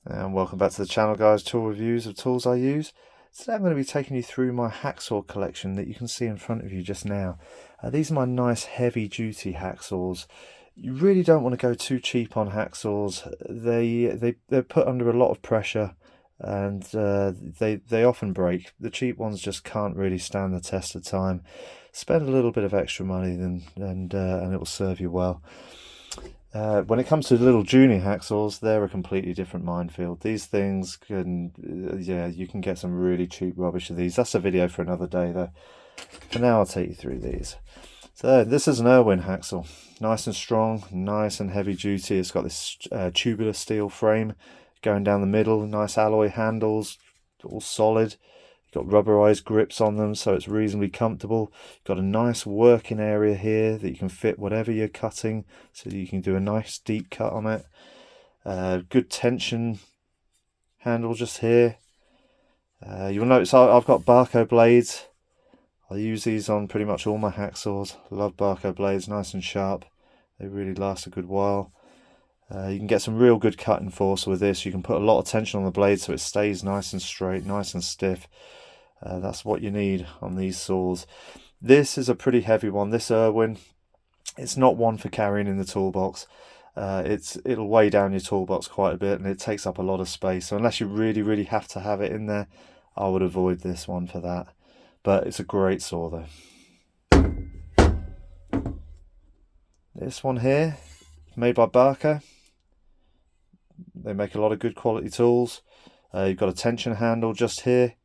And welcome back to the channel, guys. Tool reviews of tools I use. Today I'm going to be taking you through my hacksaw collection that you can see in front of you just now. These are my nice heavy duty hacksaws. You really don't want to go too cheap on hacksaws. They're put under a lot of pressure and they often break. The cheap ones just can't really stand the test of time. Spend a little bit of extra money and it will serve you well. When it comes to little junior hacksaws, they're a completely different minefield. These things can, yeah, you can get some really cheap rubbish of these. That's a video for another day though. For now, I'll take you through these. So this is an Irwin hacksaw. Nice and strong, nice and heavy duty. It's got this tubular steel frame going down the middle, nice alloy handles, all solid. Got rubberized grips on them, so it's reasonably comfortable. Got a nice working area here that you can fit whatever you're cutting, so you can do a nice deep cut on it. Good tension handle just here. You'll notice I've got Bahco blades. I use these on pretty much all my hacksaws. Love Bahco blades, nice and sharp. They really last a good while. You can get some real good cutting force with this. You can put a lot of tension on the blade so it stays nice and straight, nice and stiff. That's what you need on these saws. This is a pretty heavy one, this Irwin. It's not one for carrying in the toolbox. It'll weigh down your toolbox quite a bit and it takes up a lot of space. So unless you really have to have it in there, I would avoid this one for that. But it's a great saw though. This one here, made by Bahco. They make a lot of good quality tools. You've got a tension handle just here.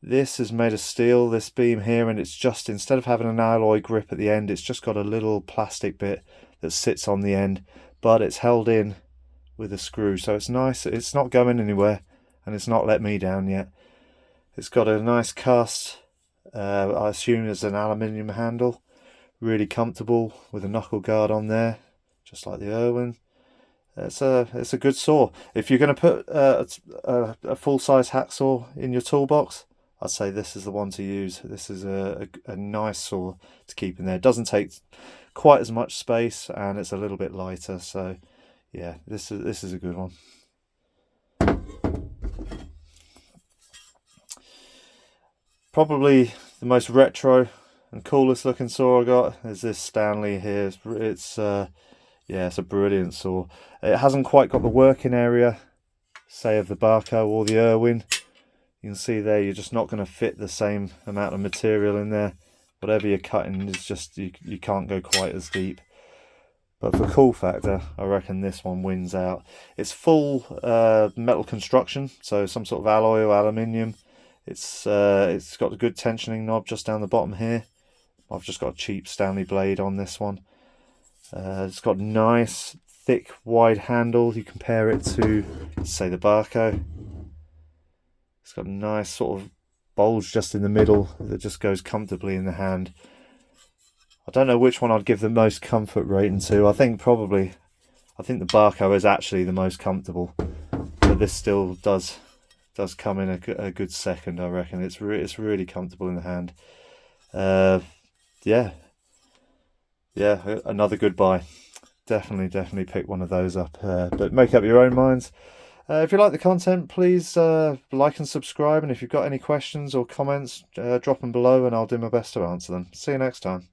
This is made of steel, this beam here, and it's just, instead of having an alloy grip at the end, it's just got a little plastic bit that sits on the end, but it's held in with a screw, so it's nice. It's not going anywhere, and it's not let me down yet. It's got a nice cast, I assume it's an aluminium handle, really comfortable with a knuckle guard on there, just like the Irwin. It's a good saw. If you're going to put a full-size hacksaw in your toolbox, I'd say this is the one to use. This is a nice saw to keep in there. It doesn't take quite as much space and it's a little bit lighter. So yeah, this is a good one. Probably the most retro and coolest looking saw I got is this Stanley here. Yeah, it's a brilliant saw. It hasn't quite got the working area, say, of the Bahco or the Irwin. You can see there, you're just not going to fit the same amount of material in there. Whatever you're cutting is just, you can't go quite as deep. But for cool factor, I reckon this one wins out. It's full metal construction, so some sort of alloy or aluminium. It's got a good tensioning knob just down the bottom here. I've just got a cheap Stanley blade on this one. It's got nice, thick, wide handle. You compare it to, say, the Bahco. It's got a nice sort of bulge just in the middle that just goes comfortably in the hand. I don't know which one I'd give the most comfort rating to. I think the Bahco is actually the most comfortable, but this still does come in a good second, I reckon. It's really comfortable in the hand. Yeah, another good buy. Definitely pick one of those up, but make up your own minds. If you like the content, please like and subscribe, and if you've got any questions or comments, drop them below and I'll do my best to answer them. See you next time.